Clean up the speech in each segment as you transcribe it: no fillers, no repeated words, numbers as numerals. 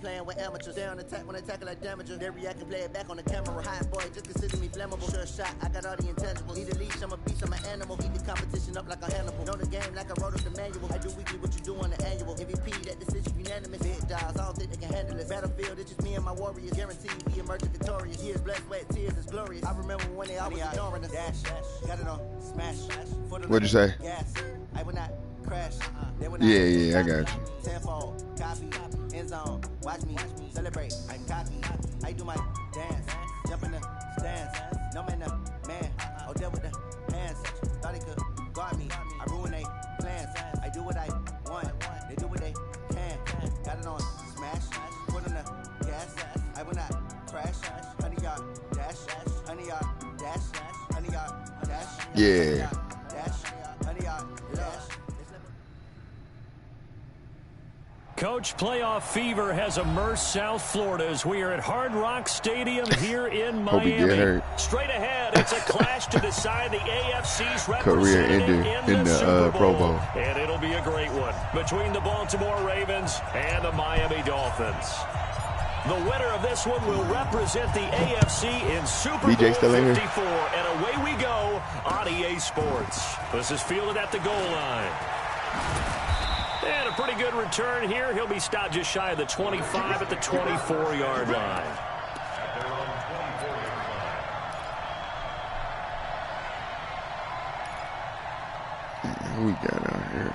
playing with amateurs. Stay on attack when I tackle like damager. They react and play it back on the camera. Hot boy, just consider me flammable. Sure shot, I got all the intangibles. Need a leash, I'm a beast, I'm an animal. Heat the competition up like a Hannibal. Know the game like I wrote up the manual. I do weekly what you do on the annual. MVP, that decision unanimous. Big dogs, I don't think they can handle it. Battlefield, it's just me and my warriors. Guaranteed we emerge victorious. Years blessed, wet tears, it's glorious. I remember when they always ignoring us. Dash, got it on, smash. What'd you say? Gas, I will not crash. Yeah, I got you. Tenfold, copy, end zone, watch me celebrate. I copy, I do my dance, jump in the stands. No man, man, oh there with the hands. Thought he could guard me, I ruin they plans. I do what I want, they do what they can. Got it on, smash, put on the gas. I will not crash. 100 yard dash, 100 yard dash, 100 yard dash. Yeah. Coach, playoff fever has immersed South Florida as we are at Hard Rock Stadium here in Miami. Straight ahead, it's a clash to decide the AFC's representative in the Super Bowl. Pro Bowl. And it'll be a great one between the Baltimore Ravens and the Miami Dolphins. The winner of this one will represent the AFC in Super Bowl 54. And away we go on EA Sports. This is fielded at the goal line. And a pretty good return here. He'll be stopped just shy of the 25 at the 24-yard line. Who we got out here?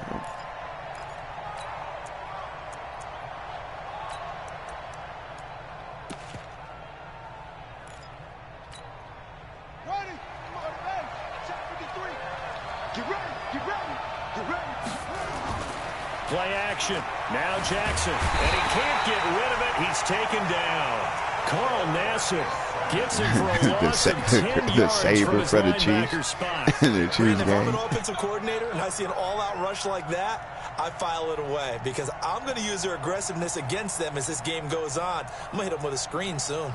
Play action. Now Jackson. And he can't get rid of it. He's taken down. Carl Nassib gets him for a loss of 10 yards the saver for the Chiefs. The Chiefs game. If I'm an offensive coordinator and I see an all-out rush like that, I file it away because I'm going to use their aggressiveness against them as this game goes on. I'm going to hit them with a screen soon.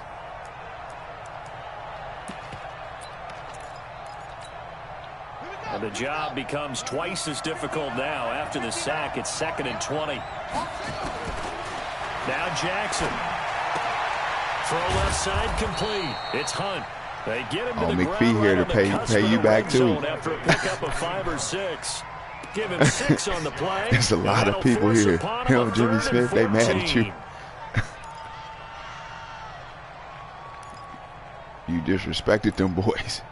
And the job becomes twice as difficult now. After the sack, it's 2nd and 20. Now Jackson. Throw left side complete. It's Hunt. They get him to the McPhee ground here right to pay you back too. After a pickup of 5 or 6. Give him 6 on the play. There's a lot of people here. You know, Jimmy Smith, they mad at you. You disrespected them boys.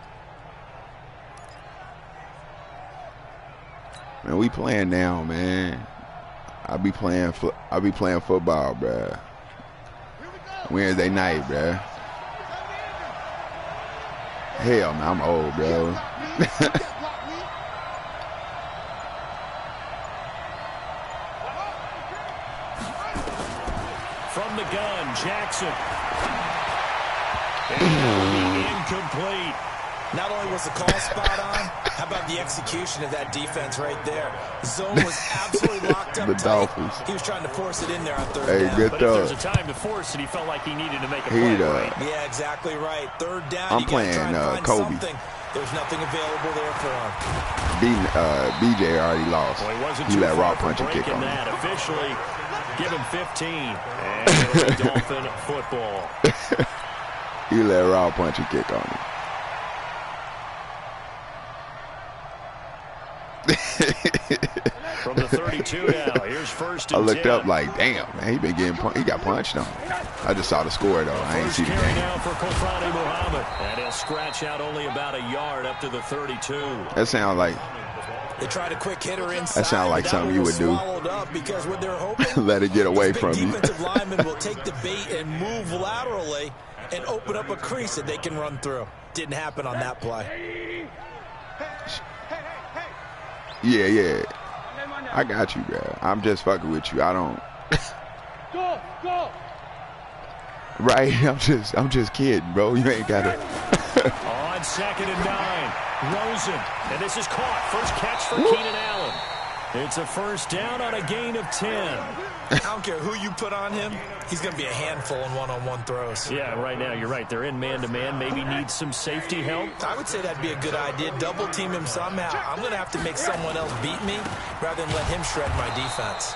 Man, we playing now, man. I be playing football, bruh. Wednesday night, bruh. Hell, man, I'm old, bro. From the gun, Jackson. And incomplete. Not only was the call spot on, how about the execution of that defense right there? Zone was absolutely locked up the tight. Dolphins. He was trying to force it in there on third down. Good but throw. if there's a time to force it, he felt like he needed to make a play, right? Yeah, exactly right. Third down, I'm playing Kobe. Something. There's nothing available there for him. BJ already lost. Well, he let raw punch and kick on that. Officially, give him 15. And it'll be Dolphin football. He let raw punch and kick on him. From the 32 now, here's 1st and 10. I looked up like, damn, man, he got punched on. I just saw the score though. I ain't see the game. Now for Kofani Muhammad, and he'll scratch out only about a yard up to the 32. That sounds like they tried a quick hitter inside. That sounds like something you would do. Because what they're hoping, let it get away from you. Defensive lineman will take the bait and move laterally and open up a crease that they can run through. Didn't happen on that play. Yeah. I got you, bro. I'm just fucking with you. I don't. Go. Right? I'm just kidding, bro. You ain't got it. On 2nd and 9, Rosen, and this is caught. First catch for Keenan Allen. It's a first down on a gain of 10. I don't care who you put on him. He's going to be a handful in one-on-one throws. Yeah, right now you're right. They're in man-to-man. Maybe needs some safety help. I would say that'd be a good idea. Double team him somehow. I'm going to have to make someone else beat me rather than let him shred my defense.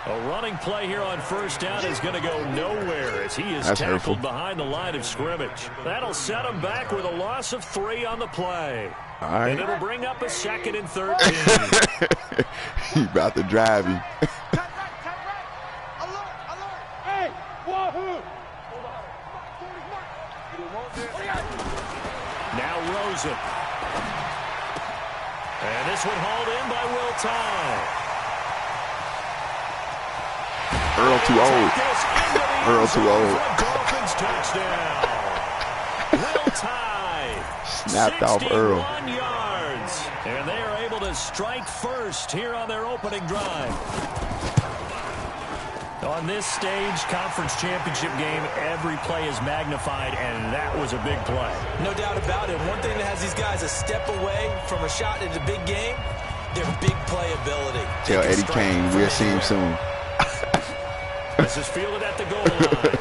A running play here on first down is going to go nowhere as he is tackled behind the line of scrimmage. That'll set him back with a loss of 3 on the play. All right. And it'll bring up a 2nd and 13. He about to drive him. Hey, wahoo! Now Rosen. And this one hauled in by Will Tye. Earl too old. Earl too old. Dolphins touchdown. Will Tye. Snapped off Earl. 61 yards. And they are able to strike first here on their opening drive. On this stage, conference championship game, every play is magnified, and that was a big play. No doubt about it. One thing that has these guys a step away from a shot at a big game, their big play ability. Tell Eddie Kane we'll see him soon. This is fielded at the goal line.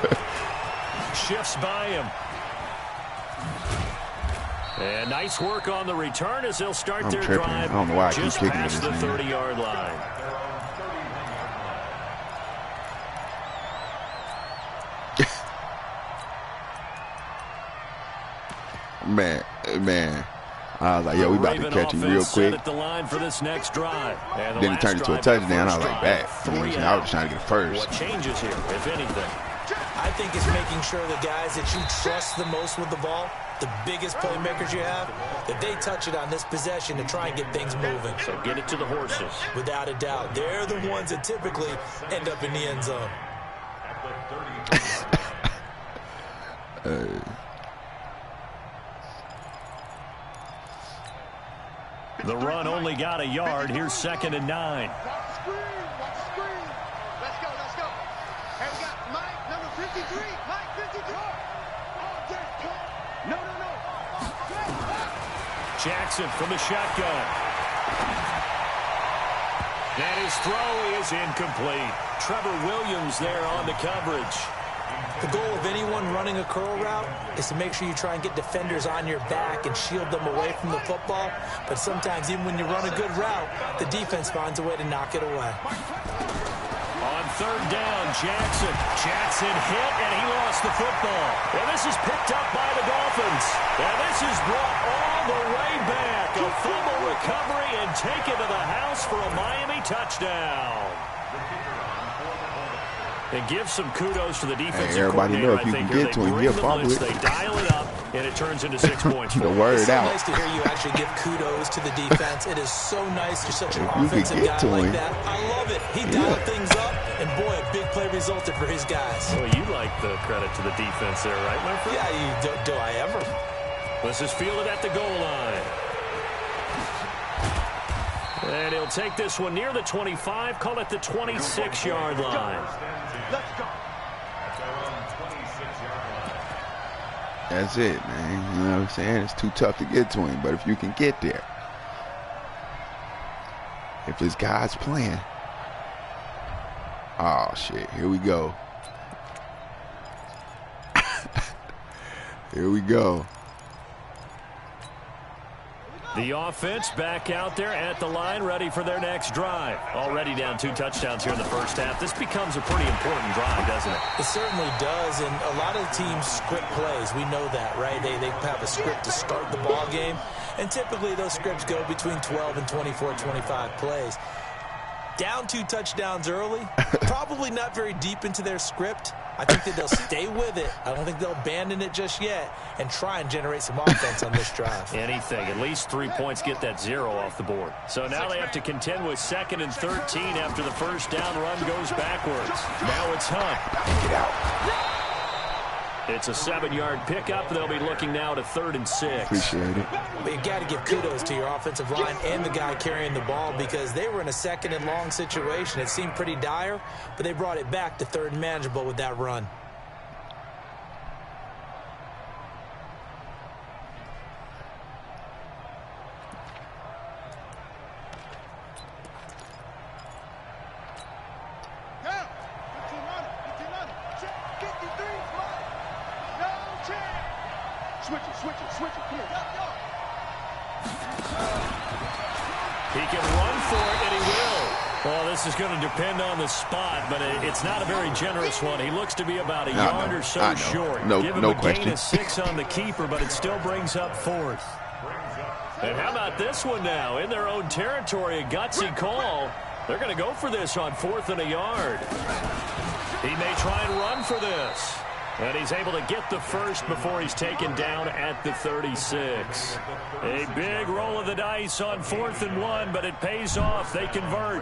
Shifts by him. And nice work on the return as they'll start their drive. I don't know why I just keep kicking past the this 30-yard line. Man. I was like, yo, we about to catch him real quick. At the line for this next drive. And Then it turned into a touchdown. I was like, back. I was trying to get first. What changes here, if anything? I think it's making sure the guys that you trust the most with the ball, the biggest playmakers you have, that they touch it on this possession to try and get things moving. So get it to the horses. Without a doubt. They're the ones that typically end up in the end zone. The run only got a yard. Here's 2nd and 9. Watch the screen. Let's go. Hey, we got Mike, number 53. Mike, 53. No. Jackson from the shotgun. And his throw is incomplete. Trevor Williams there on the coverage. The goal of anyone running a curl route is to make sure you try and get defenders on your back and shield them away from the football. But sometimes even when you run a good route, the defense finds a way to knock it away. On 3rd down, Jackson hit, and he lost the football. And this is picked up by the Dolphins. And this is brought all the way back. A fumble recovery and taken to the house for a Miami touchdown. And give some kudos to the defensive coordinator. Everybody know if you can get to him, you'll fumble it. They dial it up, and it turns into 6 points. The word it's out. So nice to hear you actually give kudos to the defense. It is so nice. You're such an offensive guy like that. I love it. He dialed things up, and boy, a big play resulted for his guys. Well, you like the credit to the defense there, right, my friend? Yeah, do I ever? This is fielded at the goal line. And he'll take this one near the 25, call it the 26-yard line. Let's go. That's it, man. You know what I'm saying? It's too tough to get to him, but if you can get there, if this guy's playing. Oh, shit. Here we go. Here we go. The offense back out there at the line, ready for their next drive. Already down 2 touchdowns here in the first half. This becomes a pretty important drive, doesn't it? It certainly does, and a lot of teams script plays. We know that, right? They have a script to start the ball game, and typically those scripts go between 12 and 24, 25 plays. Down 2 touchdowns early, probably not very deep into their script. I think that they'll stay with it. I don't think they'll abandon it just yet and try and generate some offense on this drive. Anything. At least 3 points get that 0 off the board. So now they have to contend with 2nd and 13 after the first down run goes backwards. Now it's Hunt. Get out. It's a 7-yard pickup. They'll be looking now to 3rd and 6. Appreciate it. But you got to give kudos to your offensive line and the guy carrying the ball because they were in a 2nd and long situation. It seemed pretty dire, but they brought it back to 3rd and manageable with that run. Switch it. Come here. He can run for it, and he will. Well, this is going to depend on the spot, but it's not a very generous one. He looks to be about a yard or so short. Give him a question. Gain of 6 on the keeper, but it still brings up 4th. And how about this one now? In their own territory, a gutsy call. They're going to go for this on 4th and a yard. He may try and run for this. And he's able to get the first before he's taken down at the 36. A big roll of the dice on 4th and 1, but it pays off. They convert.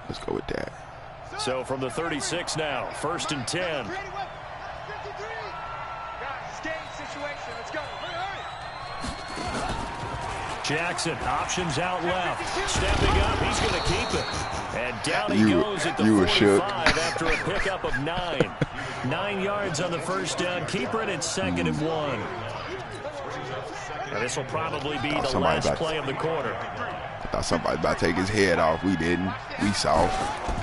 Let's go with that. So from the 36 now, 1st and 10. Jackson, options out left. Stepping up, he's going to keep it. And down he goes at the 45 after a pickup of 9. 9 yards on the first down. Keeper, and it's 2nd and 1. Now this will probably be the last play of the quarter. I thought somebody about to take his head off. We didn't. We saw.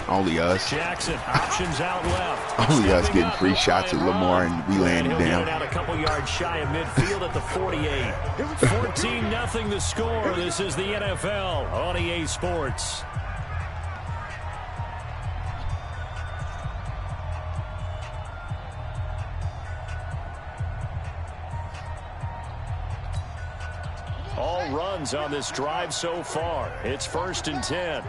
Only us. Jackson, options out left. Only us getting free shots at Lamar, and we landing down. Out a couple yards shy of midfield at the 48. 14-0 the score. This is the NFL on EA Sports. All runs on this drive so far. It's 1st and 10.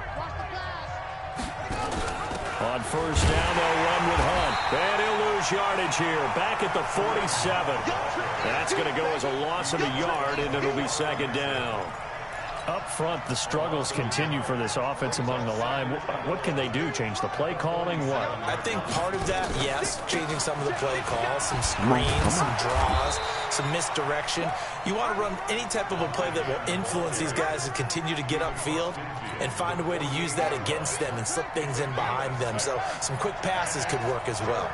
On 1st down, they'll run with Hunt. And he'll lose yardage here. Back at the 47. That's going to go as a loss of a yard, and it'll be 2nd down. Up front, the struggles continue for this offense among the line. What can they do? Change the play calling? What? I think part of that, yes, changing some of the play calls, some screens, some draws, some misdirection. You want to run any type of a play that will influence these guys to continue to get upfield and find a way to use that against them and slip things in behind them. So some quick passes could work as well.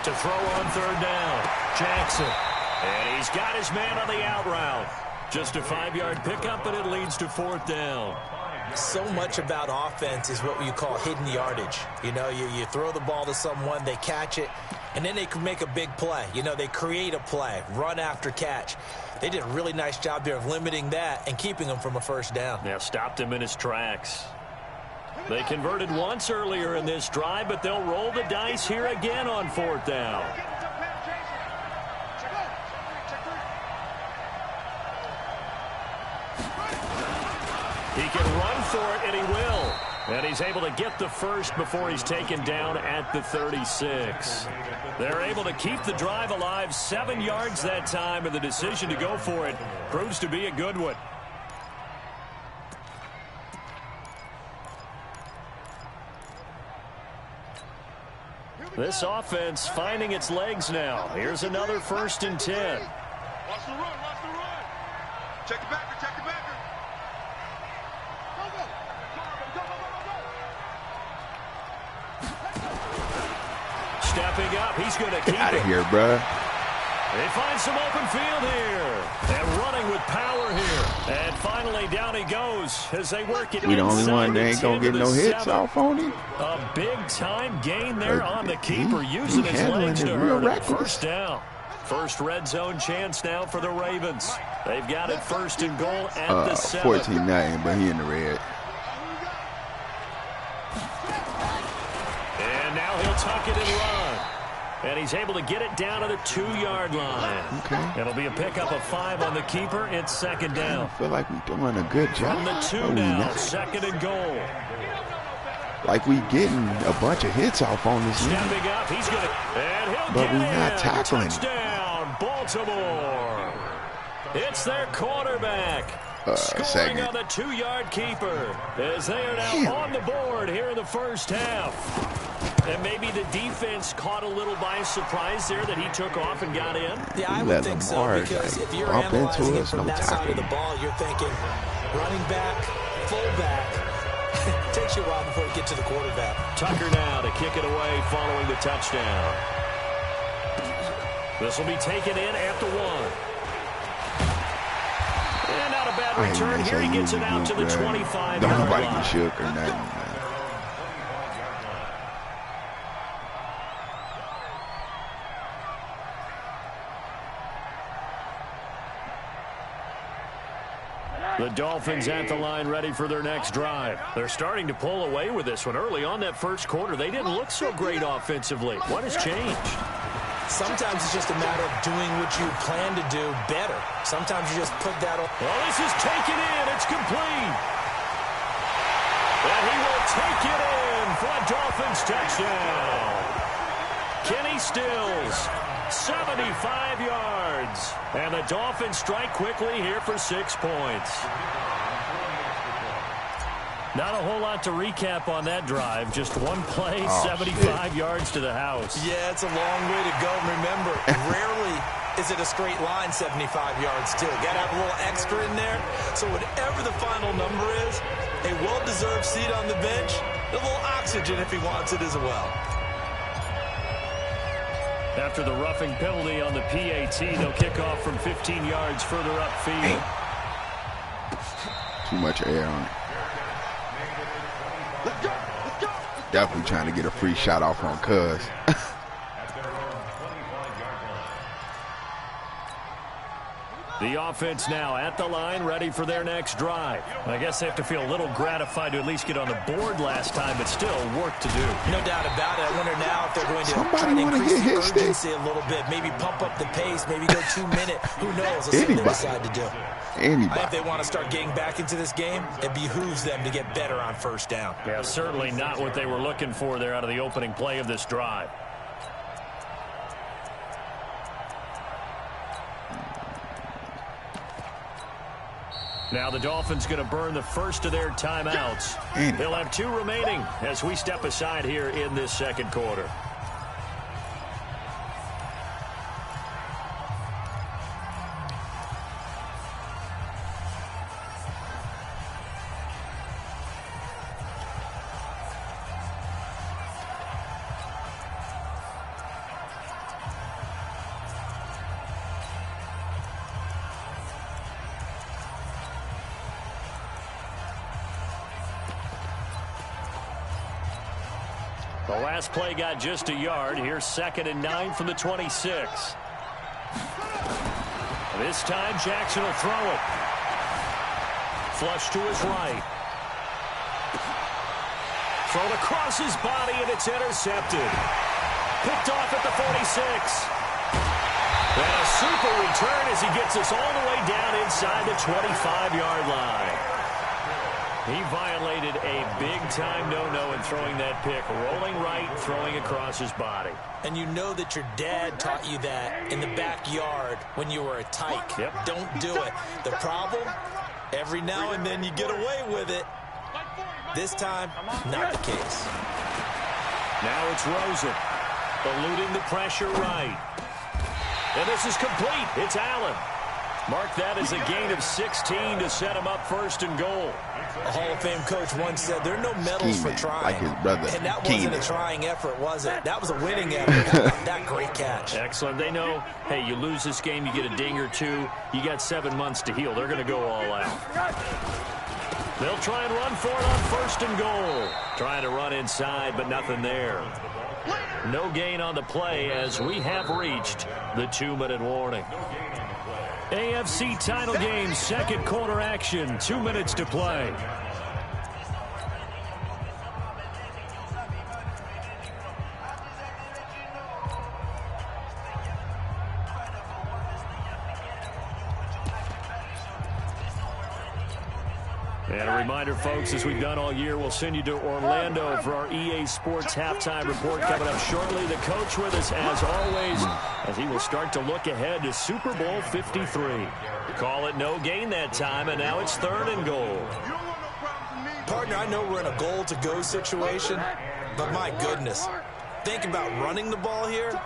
To throw on 3rd down, Jackson. And he's got his man on the out route. Just a 5-yard pickup, and it leads to 4th down. So much about offense is what you call hidden yardage. You know, you throw the ball to someone, they catch it, and then they can make a big play. You know, they create a play, run after catch. They did a really nice job there of limiting that and keeping him from a 1st down. Yeah, stopped him in his tracks. They converted once earlier in this drive, but they'll roll the dice here again on 4th down. He can run for it, and he will. And he's able to get the first before he's taken down at the 36. They're able to keep the drive alive, 7 yards that time, and the decision to go for it proves to be a good one. This offense finding its legs now. Here's another 1st and 10. Watch the run, watch the run. Check the backer, check the backer. Stepping up, he's going to keep Get out of it. here, bruh. They find some open field here. And running with power here. And finally, down he goes as they work it. We the only one that ain't going to get no hits off on him. A big-time gain there on the keeper, using his legs to real earn a reckless. 1st down. First red zone chance now for the Ravens. They've got it 1st and goal at the 7. 14-9, but he in the red. And now he'll tuck it and run. And he's able to get it down to the 2-yard line. Okay. It'll be a pickup of 5 on the keeper. It's 2nd down. I feel like we're doing a good job. From the 2 now, 2nd and goal. Like we getting a bunch of hits off on this league. Stepping up, he's going to, and he'll But get we're not in. tackling. Touchdown, Baltimore. It's their quarterback. Scoring Second. on the 2-yard keeper as they are now on the board here in the first half. And maybe the defense caught a little by surprise there that he took off and got in. Yeah, I would think so, because if you're analyzing it from that side of the ball, you're thinking running back, fullback. It takes you a while before you get to the quarterback. Tucker now to kick it away following the touchdown. This will be taken in at the 1. And not a bad return here. He gets it out to the 25-yard line. Don't nobody get shook or nothing, man. The Dolphins at the line ready for their next drive. They're starting to pull away with this one. Early on that first quarter, they didn't look so great offensively. What has changed? Sometimes it's just a matter of doing what you plan to do better. Sometimes you just put that on. Well, this is taken in. It's complete. And he will take it in for a Dolphins touchdown. Kenny Stills, 75 yards. And the Dolphins strike quickly here for 6 points. Not a whole lot to recap on that drive. Just one play, 75 yards to the house. Yeah, it's a long way to go. Remember, rarely is it a straight line 75 yards, too. Got to have a little extra in there. So whatever the final number is, a well-deserved seat on the bench, a little oxygen if he wants it as well. After the roughing penalty on the PAT, they'll kick off from 15 yards further upfield. Too much air on it. Let's go. Let's go. Definitely trying to get a free shot off on Cuz. The offense now at the line, ready for their next drive. I guess they have to feel a little gratified to at least get on the board last time, but still work to do. No doubt about it. I wonder now if they're going to try to increase the urgency a little bit, maybe pump up the pace, maybe go 2 minutes. Who knows? Let's see what they decide to do. Anybody. If they want to start getting back into this game, it behooves them to get better on first down. Yeah, certainly not what they were looking for there out of the opening play of this drive. Now the Dolphins going to burn the first of their timeouts. They'll have 2 remaining as we step aside here in this second quarter. The last play got just a yard. Here's 2nd and 9 from the 26. This time Jackson will throw it. Flush to his right. Thrown across his body, and it's intercepted. Picked off at the 46. And a super return as he gets us all the way down inside the 25-yard line. He violated a big-time no-no in throwing that pick. Rolling right, throwing across his body. And you know that your dad taught you that in the backyard when you were a tyke. Yep. Don't do it. The problem, every now and then you get away with it. This time, not the case. Now it's Rosen, eluding the pressure right. And this is complete. It's Allen. Mark that as a gain of 16 to set him up 1st and goal. A Hall of Fame coach once said there are no medals for trying. Like his brother, and that wasn't a trying effort, was it? That was a winning effort. That great catch. Excellent. They know, hey, you lose this game, you get a ding or 2. You got 7 months to heal. They're going to go all out. They'll try and run for it on 1st and goal. Trying to run inside, but nothing there. No gain on the play as we have reached the 2-minute warning. AFC title game, second quarter action, 2 minutes to play. And a reminder, folks, as we've done all year, we'll send you to Orlando for our EA Sports halftime report coming up shortly. The coach with us, as always, as he will start to look ahead to Super Bowl 53. Call it no gain that time, and now it's 3rd and goal. Partner, I know we're in a goal-to-go situation, but my goodness, think about running the ball here.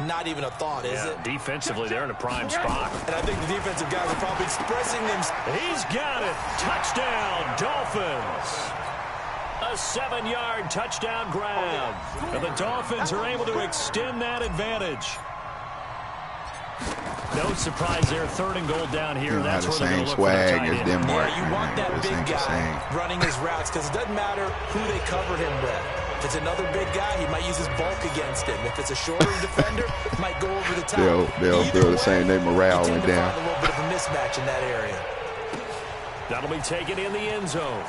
Not even a thought, is it? Defensively, they're in a prime spot. And I think the defensive guys are probably expressing themselves. He's got it. Touchdown, Dolphins. A 7-yard touchdown grab. And the Dolphins are able to extend that advantage. No surprise there. 3rd and goal down here. That's where they're going to look swag for the as Denmark. Yeah, you want that big guy running his routes because it doesn't matter who they cover him with. If it's another big guy, he might use his bulk against him. If it's a shorter defender, he might go over the top. They'll feel the same. Their morale went down. A little bit of a mismatch in that area. That'll be taken in the end zone.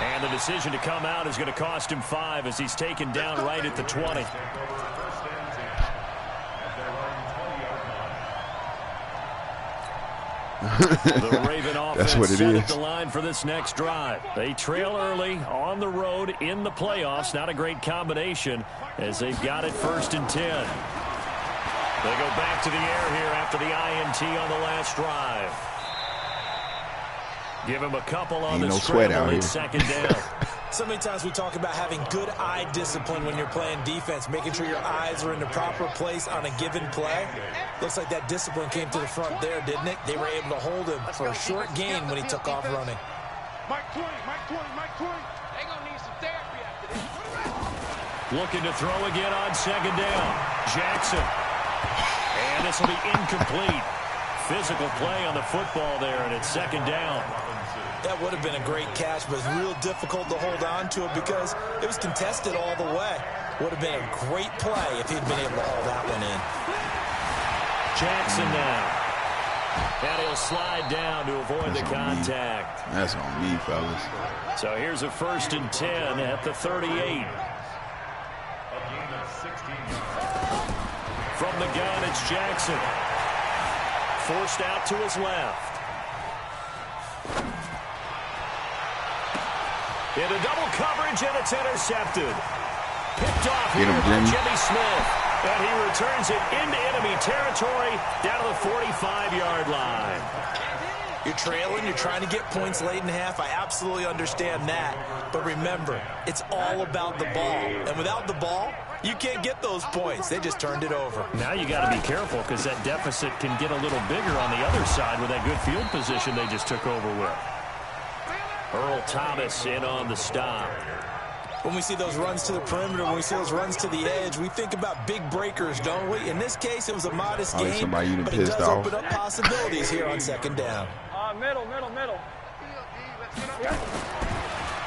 And the decision to come out is going to cost him 5 as he's taken down right at the 20. The Raven offense set up the line for this next drive. They trail early on the road in the playoffs. Not a great combination as they've got it 1st and 10. They go back to the air here after the INT on the last drive. Give him a couple on the scramble. It's 2nd down. So many times we talk about having good eye discipline when you're playing defense, making sure your eyes are in the proper place on a given play. Looks like that discipline came to the front there, didn't it? They were able to hold him for a short gain when he took off running. Mike 20, Mike 20, Mike 20. They're going to need some therapy after this. Looking to throw again on 2nd down. Jackson. And this will be incomplete. Physical play on the football there, and it's 2nd down. That would have been a great catch, but it's real difficult to hold on to it because it was contested all the way. Would have been a great play if he'd been able to haul that one in. Jackson now. And he'll slide down to avoid the contact. That's on me, fellas. So here's a 1st and 10 at the 38. From the gun, it's Jackson. Forced out to his left. Into double coverage, and it's intercepted. Picked off here by Jimmy Smith. And he returns it into enemy territory down to the 45-yard line. You're trailing. You're trying to get points late in half. I absolutely understand that. But remember, it's all about the ball. And without the ball, you can't get those points. They just turned it over. Now you got to be careful because that deficit can get a little bigger on the other side with that good field position they just took over with. Earl Thomas in on the stop. When we see those runs to the perimeter, when we see those runs to the edge, we think about big breakers, don't we? In this case, it was a modest game, but it does open up possibilities here on 2nd down. Middle.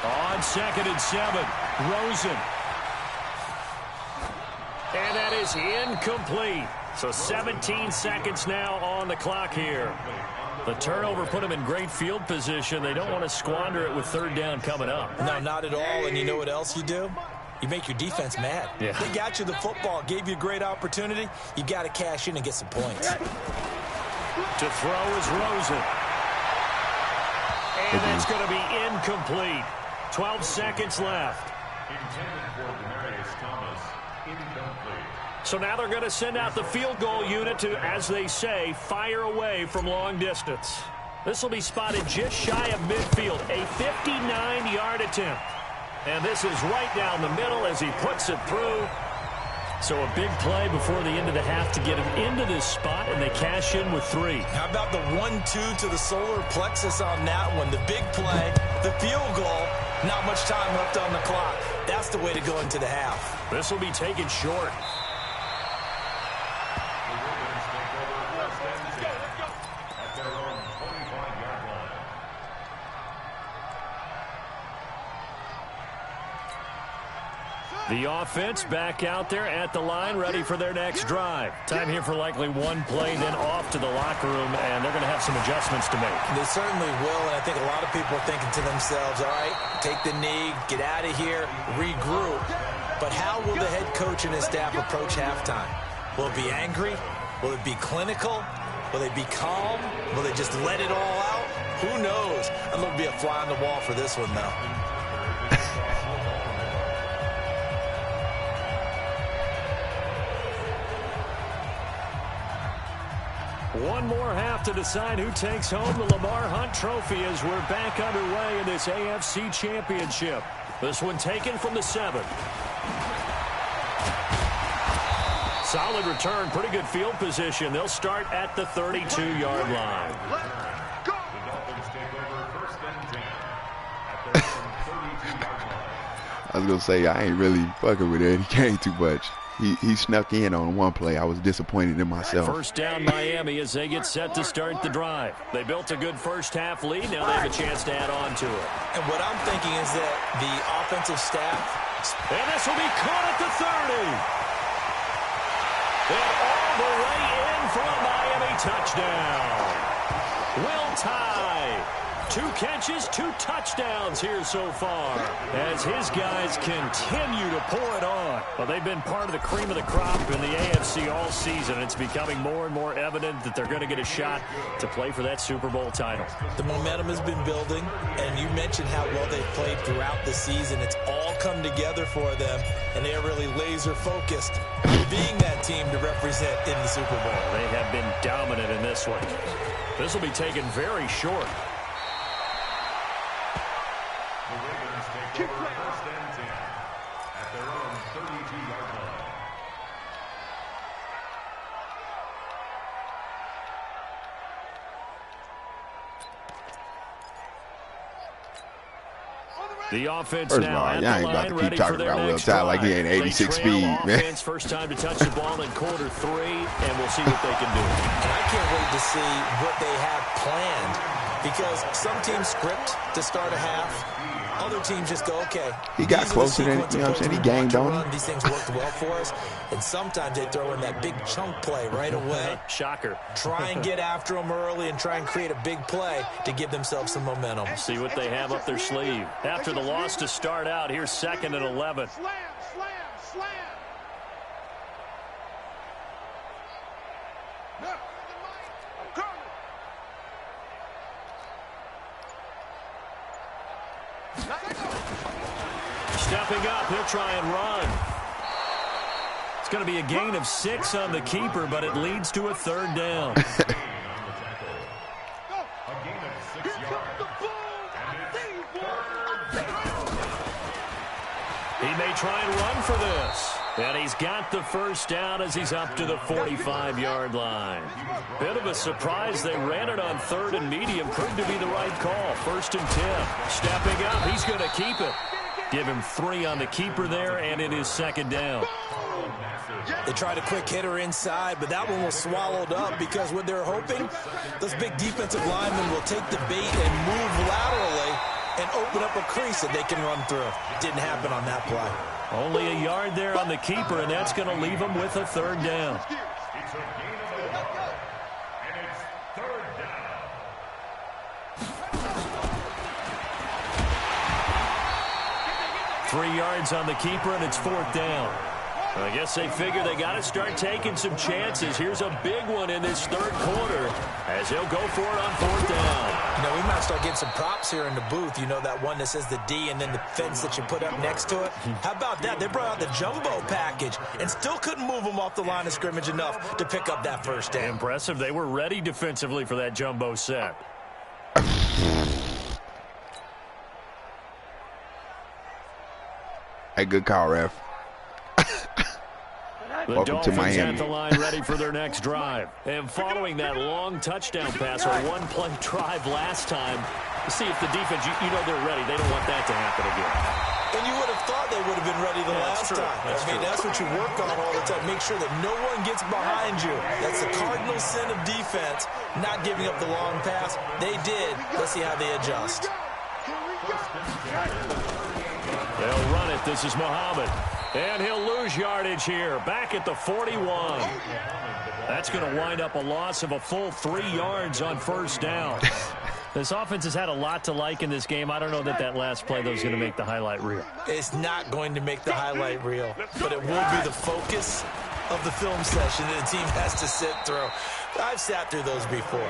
On 2nd and 7, Rosen. And that is incomplete. So 17 seconds now on the clock here. The turnover put them in great field position. They don't want to squander it with 3rd down coming up. No, not at all. And you know what else you do? You make your defense mad. Yeah. They got you the football, gave you a great opportunity. You got to cash in and get some points. To throw is Rosen. And that's going to be incomplete. 12 seconds left. So now they're going to send out the field goal unit to, as they say, fire away from long distance. This will be spotted just shy of midfield, a 59-yard attempt. And this is right down the middle as he puts it through. So a big play before the end of the half to get him into this spot, and they cash in with 3. How about the 1-2 to the solar plexus on that one? The big play, the field goal, not much time left on the clock. That's the way to go into the half. This will be taken short. The offense back out there at the line, ready for their next drive. Time here for likely one play, then off to the locker room, and they're going to have some adjustments to make. They certainly will, and I think a lot of people are thinking to themselves, all right, take the knee, get out of here, regroup. But how will the head coach and his staff approach halftime? Will it be angry? Will it be clinical? Will they be calm? Will they just let it all out? Who knows? I'm going to be a fly on the wall for this one, though. One more half to decide who takes home the Lamar Hunt Trophy as we're back underway in this AFC Championship. This one taken from the 7. Solid return, pretty good field position. They'll start at the 32-yard line. I was going to say, I ain't really fucking with Eddie Kane too much. He snuck in on one play. I was disappointed in myself. First down Miami as they get set to start the drive. They built a good first-half lead. Now they have a chance to add on to it. And what I'm thinking is that the offensive staff... And this will be caught at the 30. And all the way in for a Miami touchdown. Will tie. 2 catches, 2 touchdowns here so far as his guys continue to pour it on. Well, they've been part of the cream of the crop in the AFC all season. It's becoming more and more evident that they're going to get a shot to play for that Super Bowl title. The momentum has been building, and you mentioned how well they've played throughout the season. It's all come together for them, and they are really laser-focused on being that team to represent in the Super Bowl. They have been dominant in this one. This will be taken very short. Kick play. First and 10 at their own 32-yard line. The offense First now of all, at y'all the ain't about line, to keep ready talking for their about Will next Tye like he ain't drive. 86 They trail speed, man. offense, first time to touch the ball in quarter 3, and we'll see what they can do. And I can't wait to see what they have planned, because some teams script to start a half. Other teams just go, okay. He got closer than, you know what I'm saying? He gained on him. These things worked well for us. And sometimes they throw in that big chunk play right away. Shocker. Try and get after them early and try and create a big play to give themselves some momentum. See what they have up their sleeve. After the loss to start out, here's 2nd and 11. Slam, slam, slam. Look, I'm coming. Stepping up, he'll try and run. It's going to be a gain of 6 on the keeper, but it leads to a 3rd down. He may try and run for this. And he's got the first down as he's up to the 45-yard line. Bit of a surprise. They ran it on 3rd and medium. Proved to be the right call. 1st and 10. Stepping up. He's going to keep it. Give him 3 on the keeper there, and it is 2nd down. They tried a quick hitter inside, but that one was swallowed up because what they're hoping, those big defensive linemen will take the bait and move laterally and open up a crease that they can run through. Didn't happen on that play. Only a yard there on the keeper, and that's going to leave him with a 3rd down. It's a gain of 11, and it's 3rd down. 3 yards on the keeper, and it's 4th down. I guess they figure they got to start taking some chances. Here's a big one in this 3rd quarter as he'll go for it on 4th down. You know, we might start getting some props here in the booth. You know, that one that says the D and then the fence that you put up next to it? How about that? They brought out the jumbo package and still couldn't move them off the line of scrimmage enough to pick up that first down. Impressive. They were ready defensively for that jumbo set. Hey, good call, ref. The Welcome to Dolphins Miami. at the line ready for their next drive. And following that long touchdown pass or one-play drive last time, see if the defense, you know they're ready. They don't want that to happen again. And you would have thought they would have been ready the last time. That's what you work on all the time. Make sure that no one gets behind you. That's the cardinal sin of defense, not giving up the long pass. They did. Let's see how they adjust. They'll run it. This is Muhammad. And he'll lose yardage here. Back at the 41. That's going to wind up a loss of a full 3 yards on 1st down. This offense has had a lot to like in this game. I don't know that last play, though, is going to make the highlight reel. It's not going to make the highlight reel, but it will be the focus of the film session that the team has to sit through. I've sat through those before.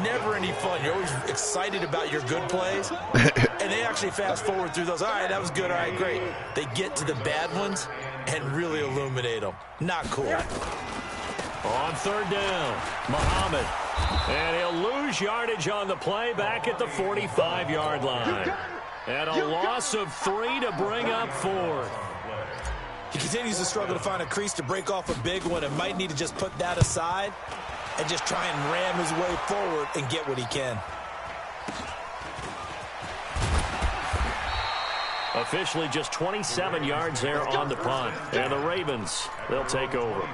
Never any fun. You're always excited about your good plays, and they actually fast forward through those. All right, that was good. All right, great. They get to the bad ones and really illuminate them. Not cool. On 3rd down, Muhammad. And he'll lose yardage on the play back at the 45-yard line. And a loss of 3 to bring up 4th. He continues to struggle to find a crease to break off a big one and might need to just put that aside and just try and ram his way forward and get what he can. Officially just 27 yards there on the punt. And the Ravens, they'll take over.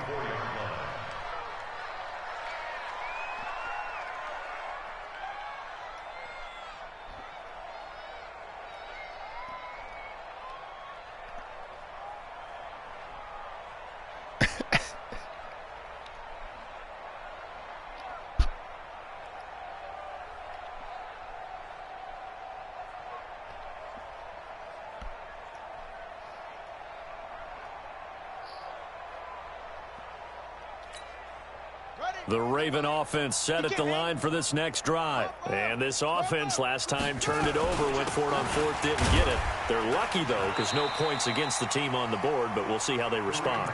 The Raven offense set at the line for this next drive. And this offense last time turned it over, went for it on fourth, didn't get it. They're lucky, though, because no points against the team on the board, but we'll see how they respond.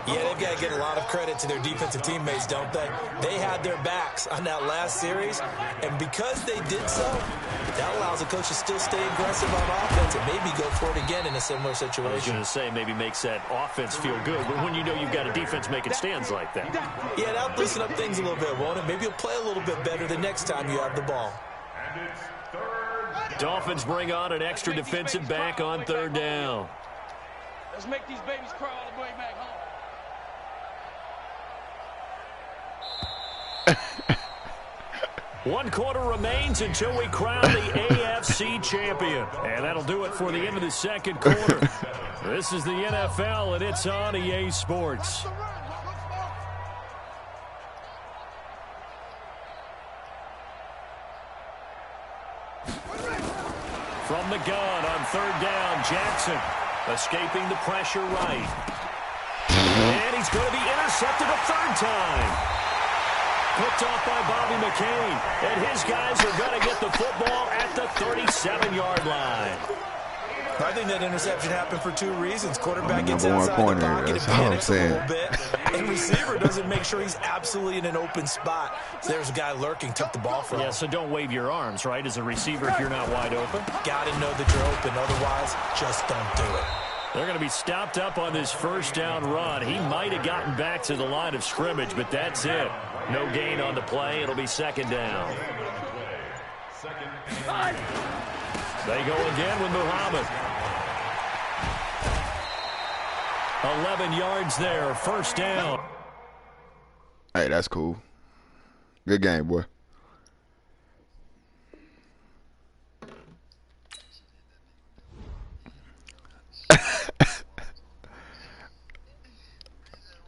Yeah, they've got to give a lot of credit to their defensive teammates, don't they? They had their backs on that last series, and because they did so, that allows the coach to still stay aggressive on offense and maybe go for it again in a similar situation. I was going to say maybe makes that offense feel good, but when you know you've got a defense making stands like that. Yeah, that'll loosen up things a little bit, won't it? Maybe you'll play a little bit better the next time you have the ball. Dolphins bring on an extra defensive back on third down. Let's make these babies cry all the way back home. One quarter remains until we crown the AFC champion. And that'll do it for the end of the second quarter. This is the NFL, and it's on EA Sports. From the gun on third down, Jackson escaping the pressure right. And he's going to be intercepted a third time. Picked off by Bobby McCain. And his guys are going to get the football at the 37-yard line. I think that interception happened for two reasons. Quarterback gets outside the pocket and panics a little bit. And receiver doesn't make sure he's absolutely in an open spot. So there's a guy lurking, took the ball from him. Yeah, so don't wave your arms, right, as a receiver if you're not wide open. Got to know that you're open. Otherwise, just don't do it. They're going to be stopped up on this first down run. He might have gotten back to the line of scrimmage, but that's it. No gain on the play. It'll be second down. They go again with Muhammad. 11 yards there, first down. Hey, that's cool. Good game, boy.